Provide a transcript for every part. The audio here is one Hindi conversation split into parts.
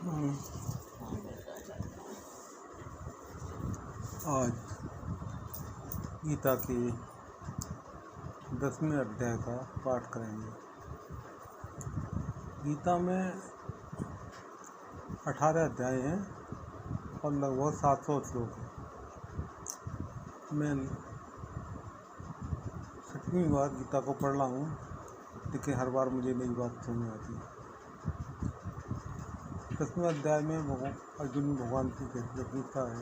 आज गीता के 10वें अध्याय का पाठ करेंगे। गीता में 18 अध्याय हैं और लगभग 700 श्लोक हैं। मैं 6वीं बार गीता को पढ़ रहा हूँ, लेकिन हर बार मुझे नई बात समझ आती है। 10वें अध्याय में अर्जुन भगवान की पूछता है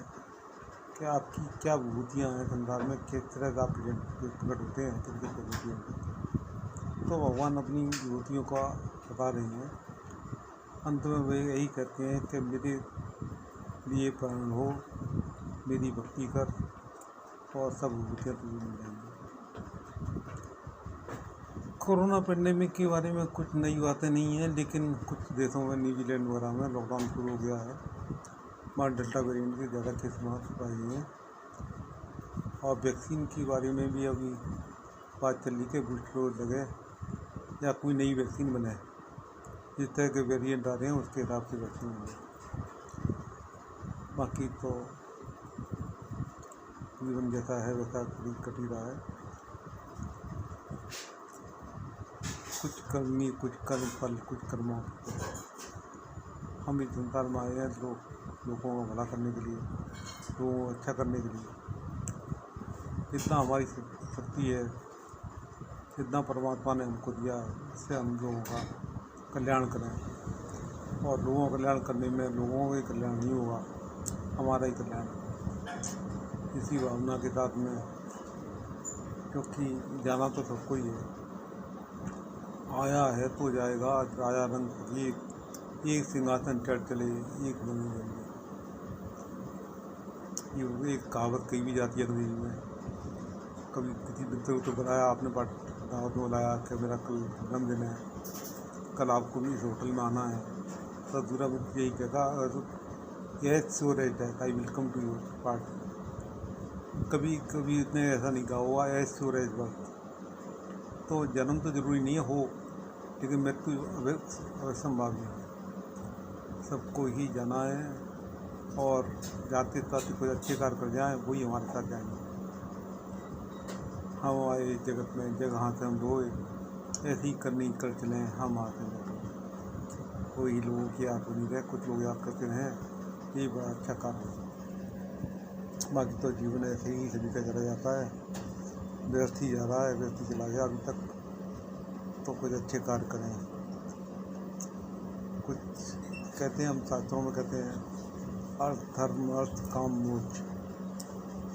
कि आपकी क्या विभूतियाँ हैं संसार में, किस तरह से आप प्रकट होते हैं, किन किन विभूतियों की। तो भगवान अपनी विभूतियों का बता रही हैं। अंत में वे यही कहते हैं कि मेरे लिए प्राण हो, मेरी भक्ति कर और सब विभूतियाँ तुझे मिल जाएंगी। कोरोना पेंडेमिक के बारे में कुछ नई बातें नहीं हैं, लेकिन कुछ देशों में, न्यूजीलैंड वगैरह में लॉकडाउन शुरू हो गया है। वहाँ डेल्टा वेरिएंट के ज़्यादा केस पाए गए हैं। और वैक्सीन के बारे में भी अभी बात चल रही है, बूस्टर डोज लगे या कोई नई वैक्सीन बने। जिस तरह के वेरिएंट आ रहे हैं उसके हिसाब से वैक्सीन बने। बाकी तो जीवन जैसा है वैसा कट ही रहा है। कुछ कर्मी, कुछ कर्म फल, कुछ कर्मों। हम इस संसार में आए हैं लोगों का भला करने के लिए, लोगों को अच्छा करने के लिए। जितना हमारी शक्ति है, जितना परमात्मा ने हमको दिया, इससे हम लोगों का कल्याण करें। और लोगों का कल्याण करने में लोगों का ही कल्याण नहीं होगा, हमारा ही कल्याण। इसी भावना के साथ में, क्योंकि जाना तो सबको ही है, आया है तो जाएगा। राजा रंग एक सिंहासन चढ़ चले, एक बनी रहेंगे। ये एक कहावत कही भी जाती है अंग्रेजी में। कभी किसी मित्र को बुलाया आपने, दावत में बुलाया कि मेरा कल जन्मदिन है, कल आपको भी इस होटल में आना है। तो दूसरा मित्र यही कहता, yes sure that I will come to your party. कभी इतने ऐसा नहीं कहा हुआ, यस श्योर इस वक्त। तो जन्म तो जरूरी नहीं है हो, लेकिन मृत्यु अवश्यंभावी है। सबको ही जाना है, और जाते जाते कोई अच्छे कार्य कर जाए वही हमारे साथ जाएंगे। हम आए इस जगत में, जगह से हम रोए ऐसे ही करनी कर चले हम आते हैं। कोई लोगों की याद नहीं रहे, कुछ लोग याद करते हैं, ये बड़ा अच्छा कार्य है। बाकी तो जीवन ऐसे ही सभी का चला जाता है, व्यस्त ही जा रहा है, व्यस्त ही चला गया अभी तक। तो कुछ अच्छे कार्य करें। कुछ कहते हैं, हम शास्त्रों में कहते हैं, अर्थ धर्म अर्थ काम मोक्ष।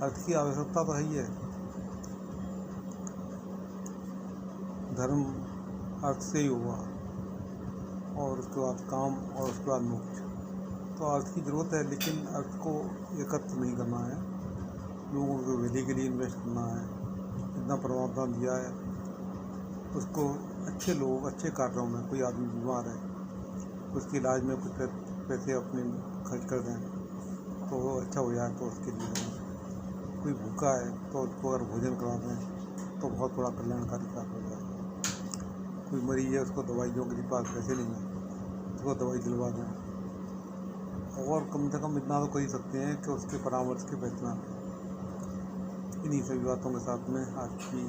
अर्थ की आवश्यकता तो है ही है। धर्म अर्थ से ही हुआ, और उसके बाद काम, और उसके बाद मोक्ष। तो अर्थ की ज़रूरत है, लेकिन अर्थ को एकत्र नहीं करना है, लोगों को वेली के लिए इन्वेस्ट करना है। जितना परमात्मा दिया है उसको अच्छे लोग, अच्छे कार्यों में। कोई आदमी बीमार है, उसके इलाज में कुछ पैसे अपने खर्च कर दें तो वो अच्छा हो जाए, तो उसके लिए दें। कोई भूखा है तो उसको अगर भोजन करा दें तो बहुत बड़ा कल्याणकारी कार्य हो जाए। कोई मरीज है, उसको दवाइयों के पास पैसे नहीं हैं, उसको दवाई दिलवा दें। और कम से कम इतना तो कर ही सकते हैं कि उसके परामर्श के पैसे ना दें। इन्हीं सभी बातों के साथ में आज की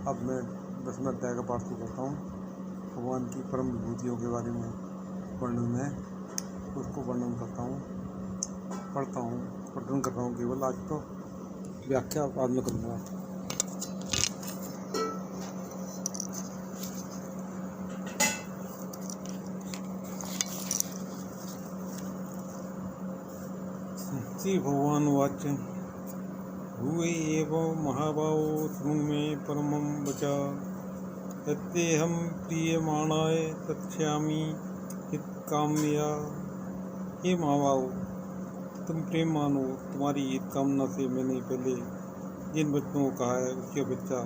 अब मैं 10वें अध्याय का पाठ करता हूँ। भगवान की परम विभूतियों के बारे में वर्णन है, उसको वर्णन करता हूँ, पढ़ता हूँ, पठन कर रहा हूँ केवल। आज तो व्याख्या बाद में करूँगा। श्री भगवान वाच भूय एव महाभावो शृणु मे परमं वचा यत्तेऽहं प्रीयमाणाय तच्छामि हितकाम्या। हे महाभाव, तुम प्रेम मानो, तुम्हारी हित कामना से मैंने पहले जिन वचनों को कहा है उसकी अपेक्षा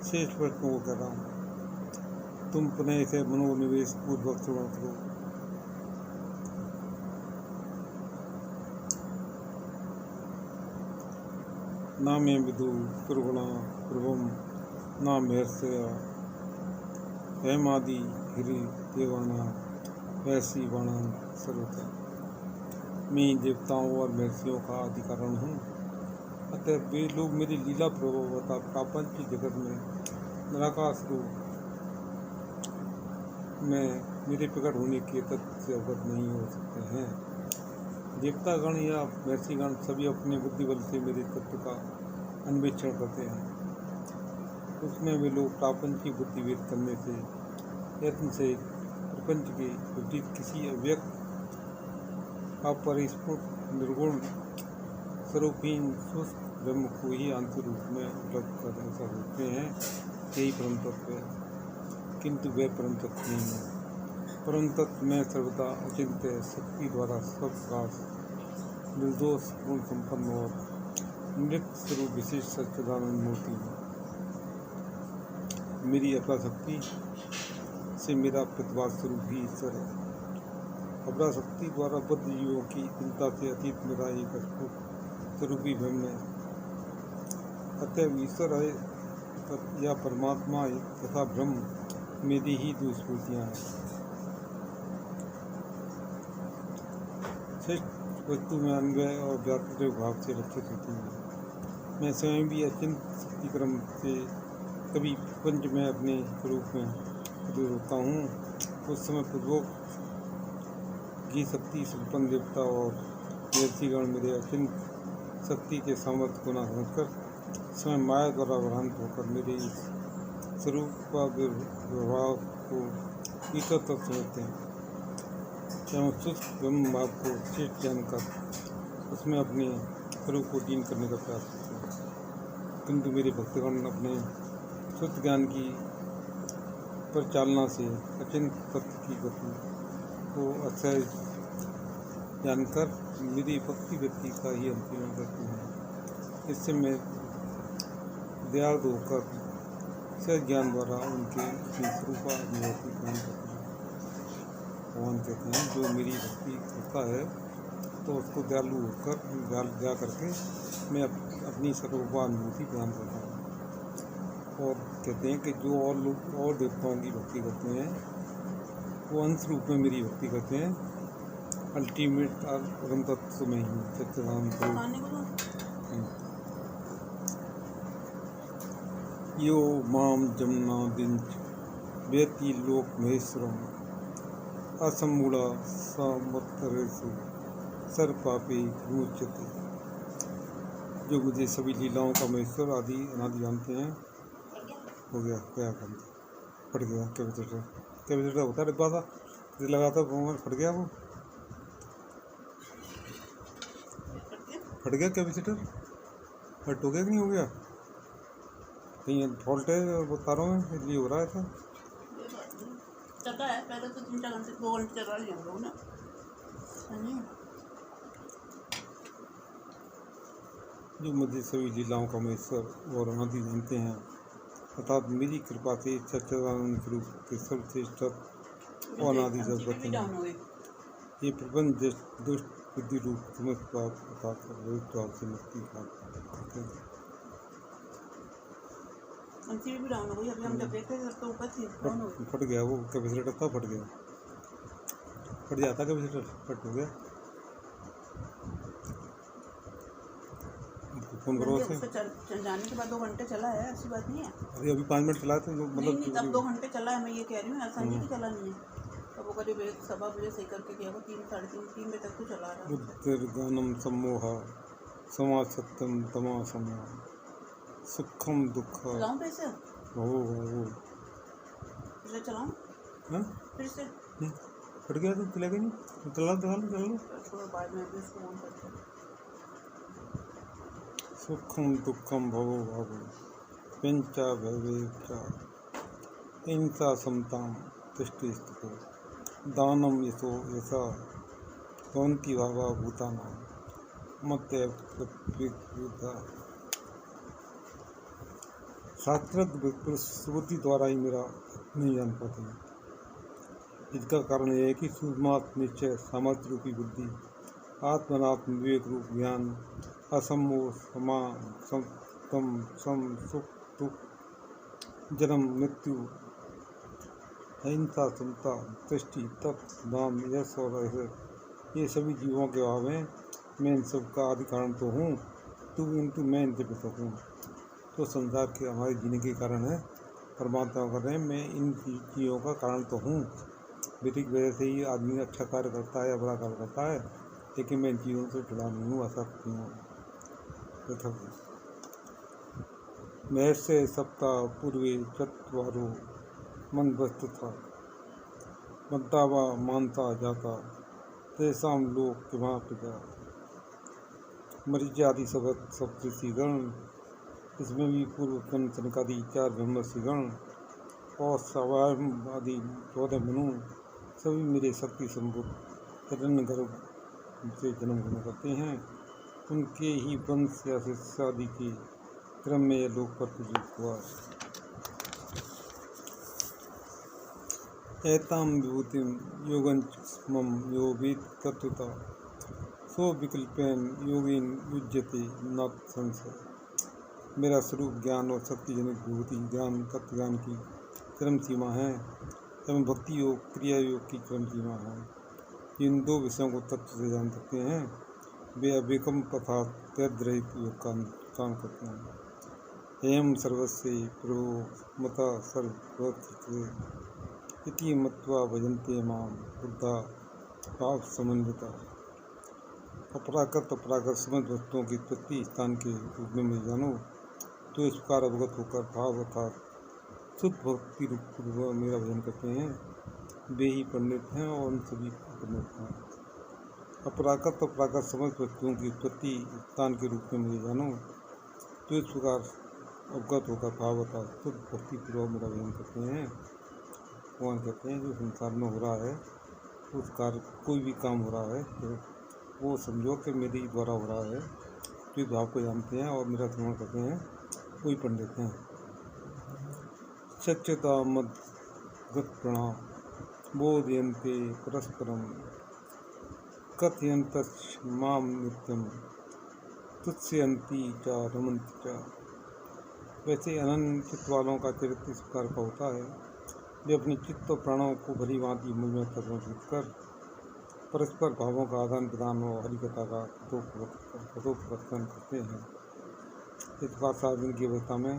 श्रेष्ठ वचनों को कह रहा हूँ। तुम पुनः इसे मनोनिवेश पूर्वक श्रवण करो। ना मे विदु दुर्गुणा प्रभुम ना महर्षया हेमादि गिरि देवाना वैसी वर्णन सर्वथा मैं देवताओं और महर्षियों का आदि कारण हूँ। अतः वे लोग मेरी लीला प्रभावता प्रापंचिक जगत में निराकाश रूप में मेरे प्रकट होने के तत्व से अवगत नहीं हो सकते हैं। देवतागण या महर्षिगण सभी अपने बुद्धि बल से मेरे तत्व का अन्वेषण करते हैं। उसमें वे लोग प्रापंचिक बुद्धि भेद करने से यत्न से प्रपंच के विपरीत किसी अव्यक्त अपरिस्फुट निर्गुण स्वरूपहीन शुष्क ब्रह्म को ही आंतरिक रूप में उपलब्ध कर ऐसा सोचते हैं यही परम तत्व है, किंतु वह परम तत्व नहीं है। परम तत्व में सर्वदा अचिंत्य शक्ति द्वारा स्वप्रकाश निर्दोष गुण संपन्न और नृत्य स्वरूप विशेष सच्चिदानंद मूर्ति है। मेरी अपराशक्ति से मेरा प्रतिभा स्वरूप ही ईश्वर है। अपराशक्ति द्वारा बद्ध जीवों की चिंता से अतीत मेरा एक स्फुट स्वरूपी ब्रह्म है। अतः ईश्वर है या परमात्मा तथा ब्रह्म मेरी ही दो स्फूर्तियाँ हैं। श्रेष्ठ वस्तु में अन्वय और व्यापक भाव से रक्षित होती है। मैं स्वयं भी अचिंत शक्ति क्रम से कभी प्रपंच में अपने स्वरूप में दूर होता हूँ। उस समय पूर्वक की शक्ति संपन्न देवता और महर्षिगण मेरे अचिंत शक्ति के सामर्थ्य को न समझकर स्वयं माया द्वारा भ्रांत होकर मेरे इस स्वरूप का विभाव को ईश्वर तक समझते हैं एवं शुष्क ब्रह्म भाव को श्रेष्ठ जानकर उसमें अपने स्वरूप को लीन करने का प्रयास करते हैं। किंतु मेरे भक्तगण अपने शुद्ध ज्ञान की परिचालना से अचिंत सत्य की गति को असहज जानकर मेरी भक्ति व्यक्ति का ही अंतिम करते हैं। इससे मैं दयाल होकर सहज ज्ञान द्वारा उनके स्वरूपानुभूति प्रदान करता हूँ। भगवान कहते हैं जो मेरी भक्ति करता है तो उसको दयालु होकर दया करके मैं अपनी स्वरूपानुभूति प्रदान करता हूँ। और कहते हैं कि जो और लोग और देवताओं की भक्ति करते हैं वो अंश रूप में मेरी भक्ति करते हैं, अल्टीमेट परम तत्व में ही सच्चिदानंद यो माम जमुना दिंच व्यति लोक महेश्वरम असमूढ़ समत्तरेषु सर्वपापे विमुच्यते। जो मुझे सभी लीलाओं का महेश्वर आदि अनादि जानते हैं। हो गया क्या करते फट गया कैपेसिटर होता है डिब्बा सा जिसे लगाता फट गया वो फट गया कैपेसिटर फट हो गया कि नहीं हो गया कहीं फॉल्ट है वो तारों में इसलिए हो रहा है ऐसा चलता है। पहले तो 3-4 घंटे 2 घंटे चला रही हम लोग ना जो मुझे सभी लीलाओं का महेश्वर और अनादि जानते हैं अर्थात मेरी कृपा से सच्चिदानंद स्वरूप के सर्वश्रेष्ठ और अनादि जगत हैं। ये प्रपंच दुष्ट बुद्धि रूप समस्त पाप भाव से मुक्ति प्राप्त करते हैं। भी डाउन हो गई। अभी हम जब देखते थे तो ऊपर थी फट गया वो कैपेसिटर था फट गया फट जाता कैपेसिटर फट हो गया। फोन करो उसे जाने के बाद 2 घंटे चला है ऐसी बात नहीं है। अरे अभी 5 मिनट चला तो मतलब नहीं तब 2 घंटे चला है। मैं ये कह रही हूँ ऐसा नहीं कि चला नहीं है। तब वो करीब 1-1:15 बजे सही करके गया वो 3-3:30 बजे तक तो चला रहा है। बुद्धिर्गानम सम्मोह समासत्यम तमासम सुखम दुख चलाऊं फिर से चलाऊं फिर से फट गया तो चलेगा नहीं चला लो बाद में भी इसको ऑन करते हैं। सुखम दुखम भवो भावो पंचा भवेचा हिंसा समताम तिष्ठि स्थितो दानम यशो यशा कौंती भावा भूतानां मत्य प्रत्युता। शास्त्रज्ञ श्रुति द्वारा ही मेरा नहीं जान पाते हैं। इसका कारण यह है कि सूक्ष्मात्म निश्चय सामर्थ्य रूपी बुद्धि आत्मनात्म विवेक रूप ज्ञान असमोह समा सम सुख दुख जन्म मृत्यु अहिंसा, समता, दृष्टि, तप, दान, यश और ऐसे ये सभी जीवों के भाव हैं। मैं इन सब का आदि कारण तो हूँ, किंतु मैं इनसे पृथक हूँ। तो संसार के हमारे जीने के कारण है। परमात्मा कर रहे हैं, मैं इन चीज़ों का कारण तो हूँ। मेरी वजह से ही आदमी अच्छा कार्य करता है या बुरा कार्य करता है, लेकिन मैं इन चीज़ों से जुड़ा नहीं हूँ, असक्त नहीं हूँ, पृथक हूँ। महर्षि से सप्ताह पूर्वे चत्वारो मन वस्तु था, मद्दावा मानता जाता तेसाम लोक किमा पिता। मरीच आदि सप्तऋषिगण, इसमें भी पूर्व सनकादि 4 ब्रह्मर्षिगण और सवायम आदि 14 मनु सभी मेरे शक्ति संभूत हिरण्य गर्भ से जन्म ग्रहण करते हैं। उनके ही वंश या शिष्य आदि के क्रम में यह लोक पर पूजित हुआ। एताम विभूतिम योगंचमम यो वेद तत्वता सो विकल्पेन योगेन युज्यते न संशय। मेरा स्वरूप ज्ञान और शक्ति जनित विभूति ज्ञान तत्व ज्ञान की क्रम सीमा है एवं भक्ति योग क्रिया योग की क्रम सीमा है। इन 2 विषयों को तत्व से जान सकते हैं, वे अविकम तथा त्यद्रहित योग का अनुष्ठान करते हैं। एवं सर्वस्य प्रभो मता सर्वत्र इति मत्वा भजन्ते मां बुद्धा भाव समन्विता। अपराकृत अपराकृत समझ वस्तुओं की उत्पत्ति स्थान के रूप में मैं जानो, तो इस प्रकार अवगत होकर भाव अर्थात शुद्ध भक्ति रूप पूर्वक मेरा भजन करते हैं, वे ही पंडित हैं और उन सभी पंडित हैं। अपराकृत अपराकृत समझ वस्तुओं की उत्पत्ति स्थान के रूप में मुझे जानो, तो इस प्रकार अवगत होकर भाव अर्थात शुद्ध भक्ति पूर्वक मेरा भजन करते हैं। भगवान कहते हैं जो संसार में हो रहा है, उस कार्य कोई भी काम हो रहा है तो वो समझो कि मेरे द्वारा हो रहा है। तो इस भाव को जानते हैं और मेरा श्रवण करते हैं, कोई पंडित हैं। सच्चता मद्गत प्रणाम बोधयन्ते परस्परम कथयन्तश्च माम नित्यम तुत्स्यन्ति च रमन्ति च। वैसे अनंत चित्त वालों का चरित्र इस प्रकार का होता है, वे अपनी चित्त और प्राणों को भली भांति मुझ में समर्पित कर परस्पर भावों का आदान प्रदान और हरिकथा का कथोपकथन करते हैं। इस प्रकार साधन की अवस्था में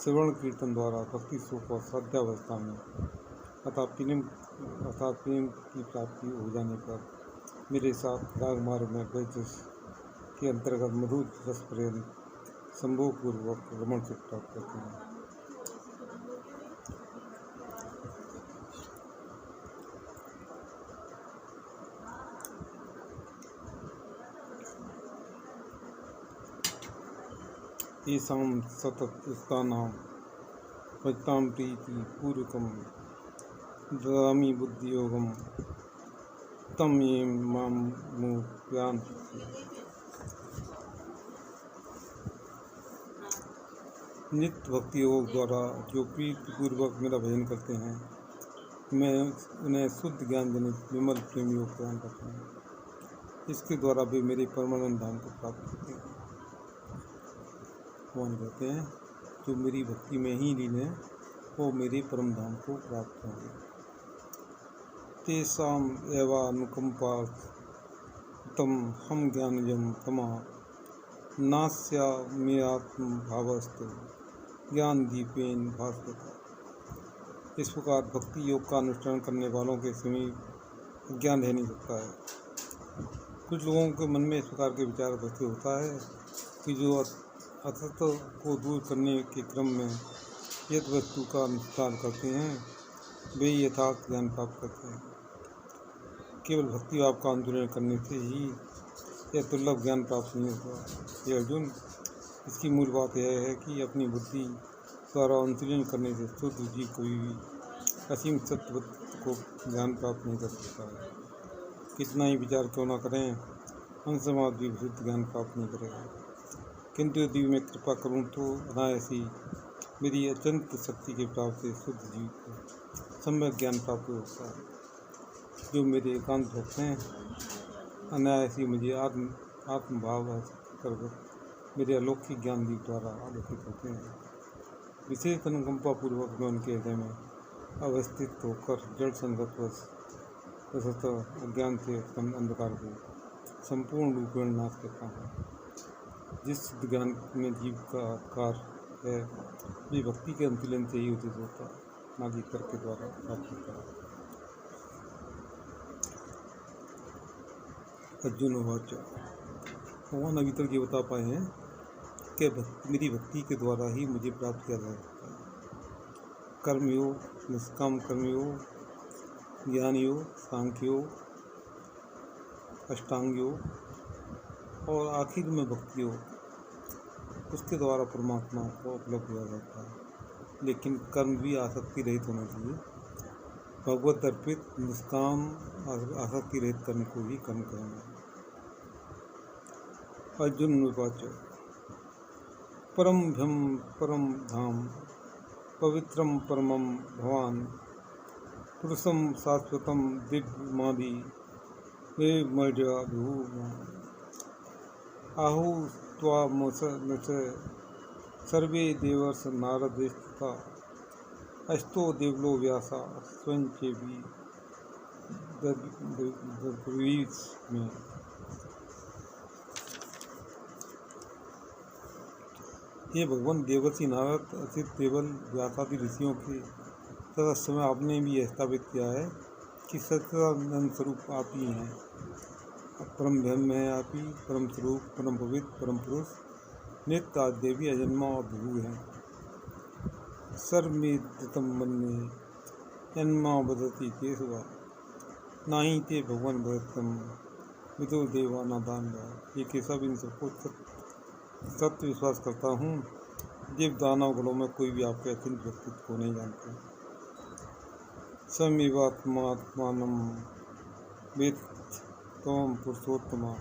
श्रवण कीर्तन द्वारा भक्ति सुख और साध्यावस्था में अर्थात प्रेम की प्राप्ति हो जाने पर मेरे साथ राग मार्ग में वैजस के अंतर्गत मधुर रस प्रेम संभोगपूर्वक रमण से प्राप्त करते हैं। येषां सतत युक्तानां भजतां प्रीति पूर्वकं ददामि बुद्धियोगं तम ये मां मुह्यान्ति। नित्य भक्ति योग द्वारा जो प्रीति पूर्वक मेरा भजन करते हैं, मैं उन्हें शुद्ध ज्ञान जनित विमल प्रेम योग प्रदान करता हूँ। इसके द्वारा वे मेरे परमानंद धाम को प्राप्त करते हैं। भगवान कहते हैं जो मेरी भक्ति में ही लीन है, वो मेरे परम धाम को प्राप्त होंगे। तेषाम एवानुकंपा तम हम ज्ञानजम तमा नास्याम्यात्म भावस्तु ज्ञान दीपेन भास्वता। इस प्रकार भक्ति योग का अनुष्ठान करने वालों के समीप ज्ञान रह नहीं सकता है। कुछ लोगों के मन में इस प्रकार के विचार बसते होता है कि जो असत्य को दूर करने के क्रम में यत वस्तु का अनुष्ठान करते हैं, वे यथार्थ ज्ञान प्राप्त करते हैं। केवल भक्ति भाव का आंदोलन करने से ही यह दुर्लभ ज्ञान प्राप्त नहीं होता। ये अर्जुन, इसकी मूल बात यह है कि अपनी बुद्धि द्वारा अनुशीलन करने से शुद्ध जीव कोई भी असीम सत्य को ज्ञान प्राप्त नहीं कर सकता है। कितना ही विचार क्यों न करें, अंशमात्र भी विशुद्ध ज्ञान प्राप्त नहीं करेगा। किंतु यदि मैं कृपा करूं तो अनायासी मेरी अत्यंत शक्ति के प्राप्त से शुद्ध जीव को सम्यक ज्ञान प्राप्त होता है। जो मेरे एकांत भक्त हैं, अनायासी मुझे आत्मभाव कर मेरे अलौकिक ज्ञान दीप द्वारा आलोकित होते हैं। विशेष अनुकंपा पूर्वक मैं उनके हृदय में अवस्थित होकर जड़ संगतवश वस्तुतः अज्ञान से उत्पन्न अंधकार को संपूर्ण रूपेण नाश करता हूँ। जिस सिद्ध ज्ञान में जीव का आकार है वे भक्ति के अनुशीलन से ही उदित होता है, ना कि तर्क के द्वारा प्राप्त होता है। अर्जुन उवाच, भगवान अभी तक ये बता पाए हैं कि मेरी भक्ति के द्वारा ही मुझे प्राप्त किया जा सकता है। कर्मयोग, निष्काम कर्मयोग, ज्ञान योग, सांख्य योग, अष्टांग योग और आखिर में भक्ति योग, उसके द्वारा परमात्मा को उपलब्ध किया जाता है। लेकिन कर्म भी आसक्ति रहित होना चाहिए। भगवत अर्पित निष्काम आसक्ति रहित कर्म को ही कर्म कहेंगे। अर्जुन उवाच, परम भ्यम परम धाम पवित्रम परमं भवान पुरुषम शाश्वतम दिव्यमादि वेमर्या आहु त्वामस सर्वे देवर्ष नारदेस्तथा अस्तो देवलो व्यासा स्वयं चेवी में। ये भगवान देवर्षि नारद, असित देवल, व्यासादि ऋषियों के तथा समय आपने भी यह स्थापित किया है कि सच्चिदानंद स्वरूप आप ही हैं। परम ब्रह्म है आप ही, परम स्वरूप, परम पवित्र, परम पुरुष, नित्य आद्यवी, अजन्मा और विभु हैं। सर्वमेतम मन्ये जन्मा बदती केशवा नाही ते भगवान भरतम विदो देवा नादान। ये केशव इन सबको सत्य विश्वास करता हूँ। देव दानव गणों में कोई भी आपके अचिंत व्यक्तित्व को नहीं जानते। समेवात्मात्मानं वेद तम पुरुषोत्तमा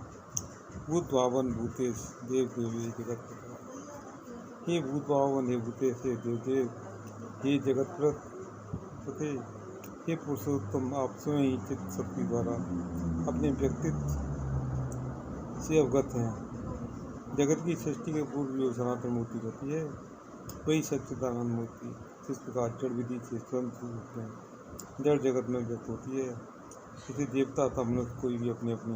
भूत भावन भूतेश देव देवी जगत। हे भूत भावन, हे भूतेश, हे देवदेव, हे जगतपते, हे पुरुषोत्तम, आप स्वयं ही चित्त शक्ति द्वारा अपने व्यक्तित्व से अवगत हैं। जगत की सृष्टि के पूर्व जो सनातन मूर्ति रहती है वही सच्चिदानंद मूर्ति जिस प्रकार जड़ विधि से स्वयं रूप में जड़ जगत में व्यक्त होती है, इसे देवता तथा मनुष्य कोई भी अपनी अपनी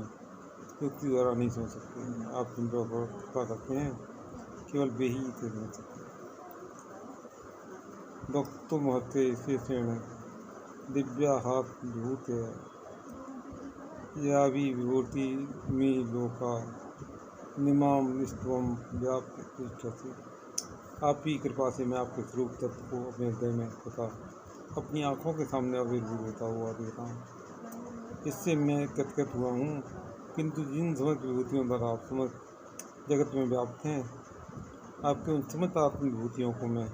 युक्ति द्वारा नहीं समझ सकते। आप जिन पर कृपा करते हैं केवल वे ही इसे समझ सकते हैं। भक्तो महते शेषेण दिव्या हाथ भूत है या भी विभूति में लोका निमाम निस्तवम व्याप्त तिष्ठति। आप ही कृपा से मैं आपके स्वरूप तत्व को अपने हृदय में तथा अपनी आँखों के सामने आविर्भूत होता हुआ देखता हूँ। इससे मैं कतकत हुआ हूँ, किंतु जिन समस्त विभूतियों द्वारा आप समस्त जगत में व्याप्त हैं, आपके उन समस्त आत्म विभूतियों को मैं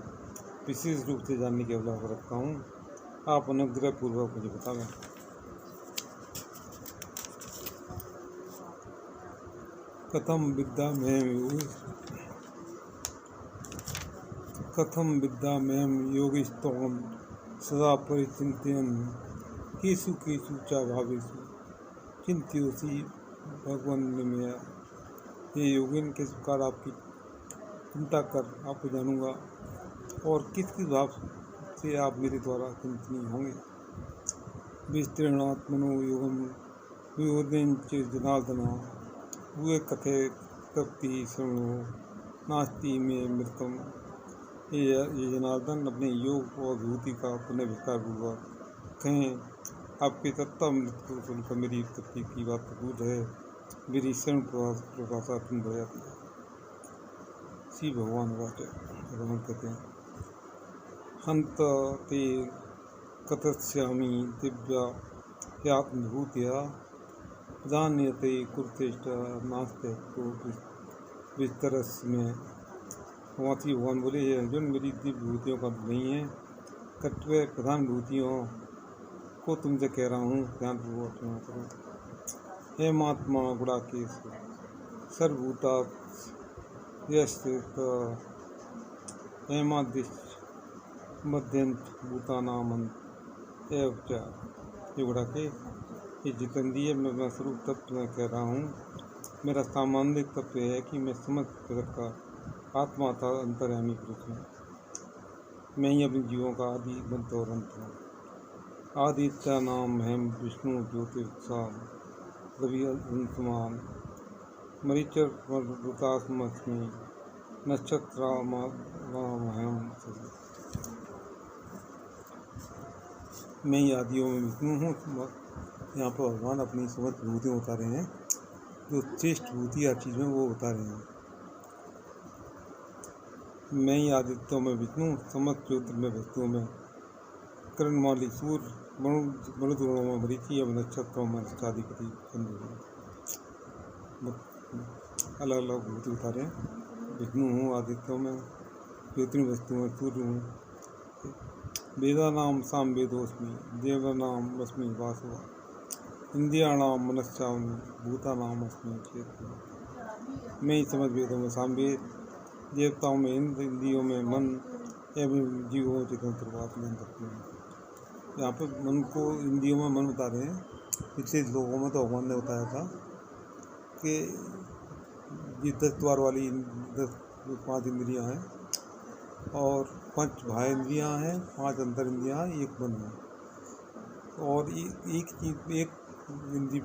विशेष रूप से जानने की अभिलाषा रखता हूँ। आप अनुग्रह पूर्वक मुझे बतावें। कथम विद्यामहं योगिस्तोम सदा परिचिंतयन् केषु केषु च भावेषु चिंत्योऽसि भगवन्मया। ये योगिन, किस प्रकार आपकी चिंता कर आपको जानूंगा और किस किस भाव से आप मेरे द्वारा चिंतनीय होंगे। विस्तीर्णात्मनो योगम विवोदेन च जनार्दना भूय कथे तप्ति शृणु नास्ति में मृतम। ये जनार्दन, अपने योग और विभूति का पुनः विस्तार पूर्वक कहें। आपके तत्व मृत्यु सुनकर मेरी तृप्ति की बात प्रबुद्ध है, मेरी शरण प्रभाषा तुम बढ़ जाती है। श्री भगवान भगवान कहते हैं, हंत ते कथस्यामि दिव्या ह्यात्मभूत्या प्रधान्यते कुरुतेष्ट नास्ते तो विस्तरस में। वहाँ भगवान बोले, ये अर्जुन, मेरी दिव्य विभूतियों का नहीं है, कट्वे प्रधान विभूतियों को तुमसे कह रहा हूँ, ध्यानपूर्वक सुना करो। हे महात्मा गुणाकेश सर्वभूता यस्थित हेमादिश मध्यंत भूतानामंत एवं। ये गुणाकेश, ये जितेंद्रिय मैं स्वरूप तत्व में कह रहा हूँ। मेरा सामान्य तत्व है कि मैं समस्त जगत का आत्मा था, अंतर्यामी पुरुष हूँ। मैं ही अपने जीवों का आदि मध्य और अंत हूँ। आदित्य नाम हेम विष्णु ज्योतिषाम रवि अंशुमान मरीचर मरुतास्मि नक्षत्रामहम। मैं ही आदियों में विष्णु हूँ। यहाँ पर भगवान अपनी समस्त विभूतियाँ बता रहे हैं, जो श्रेष्ठ विभूति हर चीज़ में वो बता रहे हैं। मैं ही आदित्यों में विष्णु, समस्त ज्योतिर्मय वस्तुओं में किरणमाली सूर्य, मनुद्रोणों में मरीचि एवं नक्षत्रों में अधिपति चंद्र। अलग अलग विभूति बता रहे हैं। विष्णु हूँ, आदित्यों में ज्योतिर्मय वस्तुओं में सूर्य हूँ, वेदानाम साम वेदोस्मि, देवानाम अस्मि वासुवा, इंद्रियाणाम मनश्चास्मि, भूतानाम अस्मि चेत। मैं ही समझ वेदों में सामवेद, देवताओं में इंद्र, इंद्रियों में मन एवं जीवों में चेतन प्रभात में अंतर्गत। यहाँ पर मन को इंद्रियों में मन बता रहे हैं। पिछले लोगों में तो भगवान ने बताया था कि ये 10 द्वार वाली 5 इंद्रियाँ हैं और 5 बाह्य इंद्रियाँ हैं, 5 अंतर इंद्रियाँ हैं, 1 मन है। और एक इंद्रिय